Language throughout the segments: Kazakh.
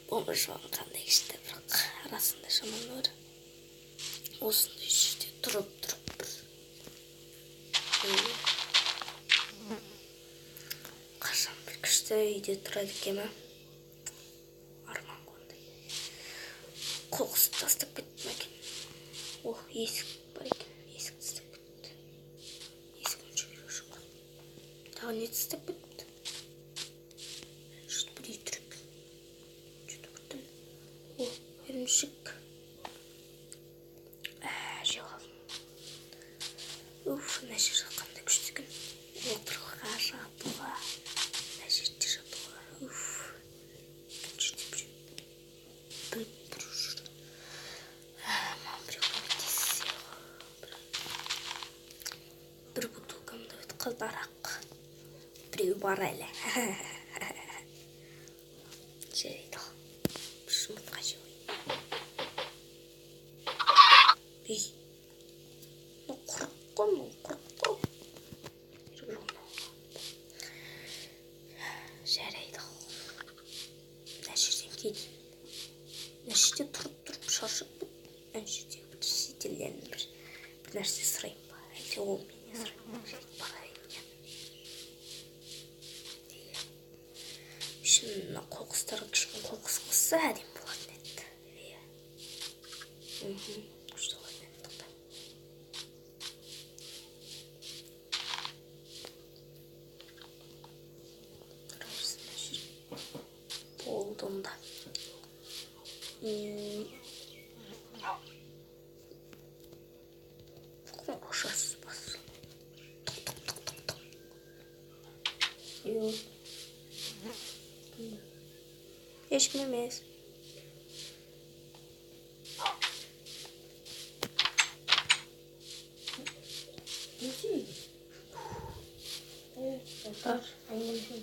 Болмашыған қандай кішті, бірақ арасында жаман бар. Осындай жерде тұрып бір қашан бір күшті үйде тұрады екен ма? Арман қондай. Қоқысты тастап кетті ме екен? Есік бар екен. Есік тастап кетті. Есігін жүйрек шыққан. Тағы не тастап кетті? Что-то бір үй тұр екен. Что-то көрдім. Ірімшік. Жеп алдым. Мына жер қандай күшті екен. Отыруға, жатуға. Мына жерде жатуға. Екінші жерде біреу жүр. Маған біреу көмектессе. Бір бутылкамда қалды арақ. Біреу бар әлі. Жарайды. Бір жұмыртқа жеп ой. Құрық қой. Жарайды. Мына жерден келейін. Мына жерде тұрып шаршап бітіп. Мына жерде бір шетелден бір нәрсе сұрайын ба? Әлде ол менен сұрайын ба? Барайын. Мына қоқыстарға кішкене қоқыс қосса әдемі болатын еді. Күшті болатын еді. Oldu onda. Konuşası basın. Yok. Eşmemiz.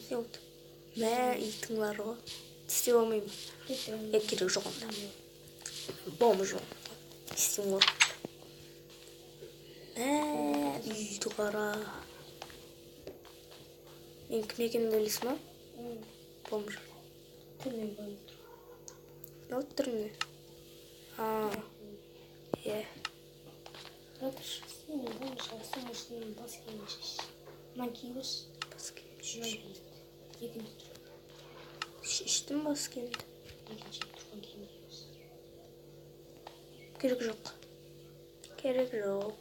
Yok. Ne iltin var o? İstiyor muyum? Ekiri жоқ онда. Болмы жоқ. İstiyor mu? Үйді қара. Мен кім екенімді білесің ме? Болмы жоқ. Түріне болып тұр. Не болды түріне? Жатыр сен болмы шығасың, осының бас киімін шеш. Мына киіңіз. Бас киім шеш. Екінші тұр. Шештім бас киімді. Екінші тұрған киім киіңіз. Керек жоқ. Керек жоқ.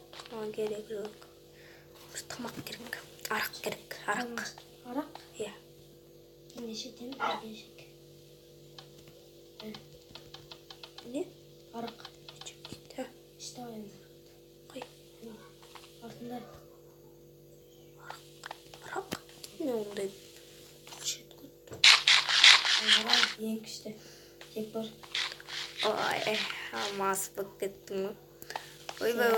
Бір тамақ керек. Арақ керек. Арақ? Иә. Ендеше тен бірге жек. Не? Арақ. İşte енді. Қой. Артында. Арақ? Не ондай? Ең күшті. Тек бар. Ой, мас болып кеттің ме? Ойбай.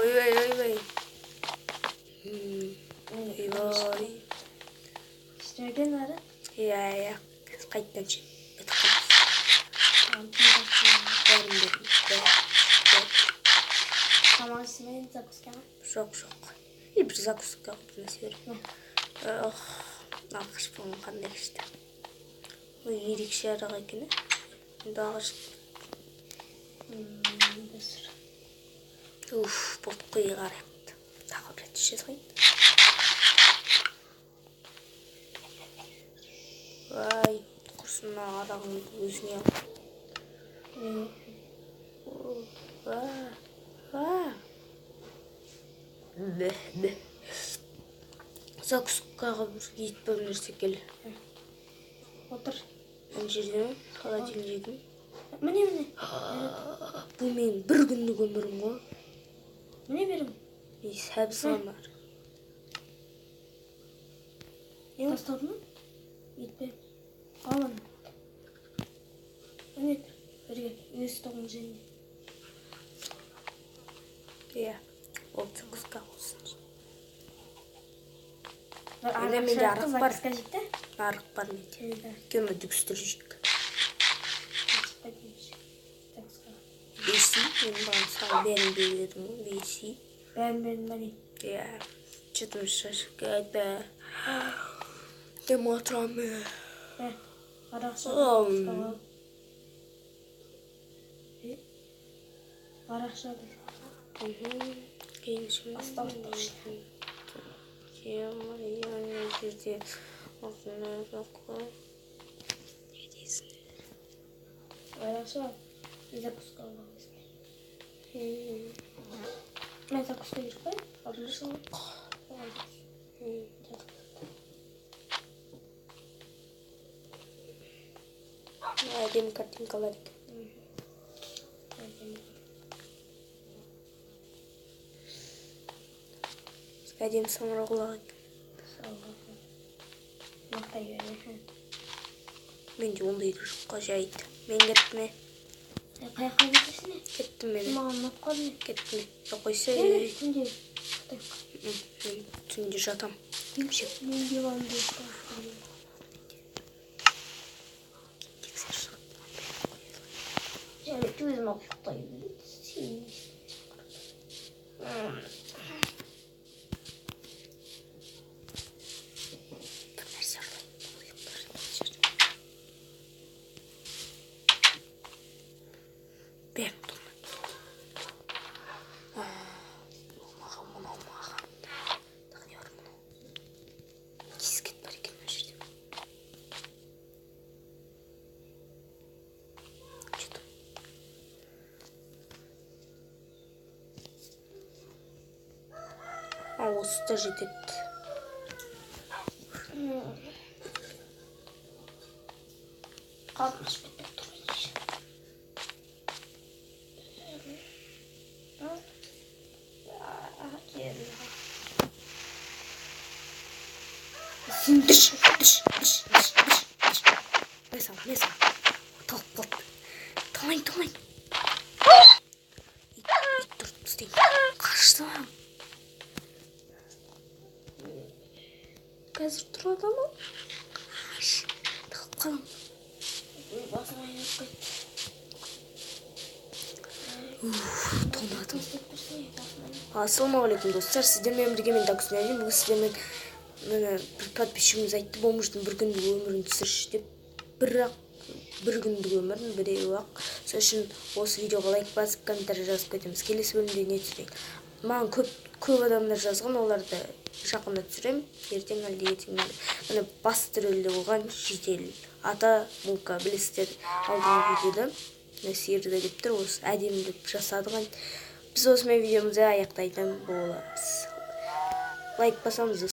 Ойбай. Істерден әрі? Иә. Қайттан ше. Тамақ істемейін закуска ма? Жоқ. Бір закуска бір нәрсе беріп. Алғаш болған қандай күшті. Ерекше арақ екен. Енді алғаш. Болды қойы қарайды. Тағы бір рет ішеді ғой. Құрсына арағыңды өзіне ал. Закускаға бір ет бір нәрсе кел. Отыр. Ән жерде ме? Холодильнигі. Міне. Бұл менің бір күндік өмірім ғой. Міне берім. Сәбізі бар. Тастадың ма? Етпе. Алын. Міне бірге. Өз тоғын жеңде. Иә. Ол закуска болсын. Менде арақ бар. Арақ бар менде. Кемі дүкістір жек. Бесі, мен баған саған бәрін бередім ғой, бесі. Бәрін мәне. Иә, жетім шашық айтпа. Дем отырам. Қарақшы. Қарақшы. Кейін şimdi жерде Қарақшы. Запускалымыз. Мен запускай жүріп қой. әдемі картинкалар екен. Әдемі саңырауқұлақ екен. Мақтай береді. Менде ондайды жоққа жайды. Мен кеттім ме? Қаяққа кетесің не? Кеттім мен. Маған ұнап қалды не? Кеттім. Қойса Түнде. мен түнде жатам. Мен диванды ұстап. Жарайды, өзім алып ұйықтаймын. Осы да жетеді. Қалпымыз бітіп тұрмайды. Не сам. Талып. Талайын. Ит тұрып істейін. Қашсам. Қазір тұрады ма? Талып қалам. Басым айнап кетті. Тоңдадым. Ассалаумағалейкум достар, сіздермен бірге мен Дакусын әжем. Бүгін сіздермен бір подписчигіміз айтты, болмыштың бір күндік өмірін түсірші деп. Бір күндік өмірін біреу-ақ. Сол үшін осы видеоға лайк басып, комментарий жазып кетеміз. Келесі бөлімде не түсірейік? Маған көп адамдар жазған, оларды жақында түсірем. Ертең әлде ертең. Міне басты рөлде болған Жедел ата Мулка, білесіздер, алдыңғы видеода сиырды деп тұр, осы әдемілеп жасадық. Біз осымен видеомызды аяқтайтын боламыз. Лайк басамыз.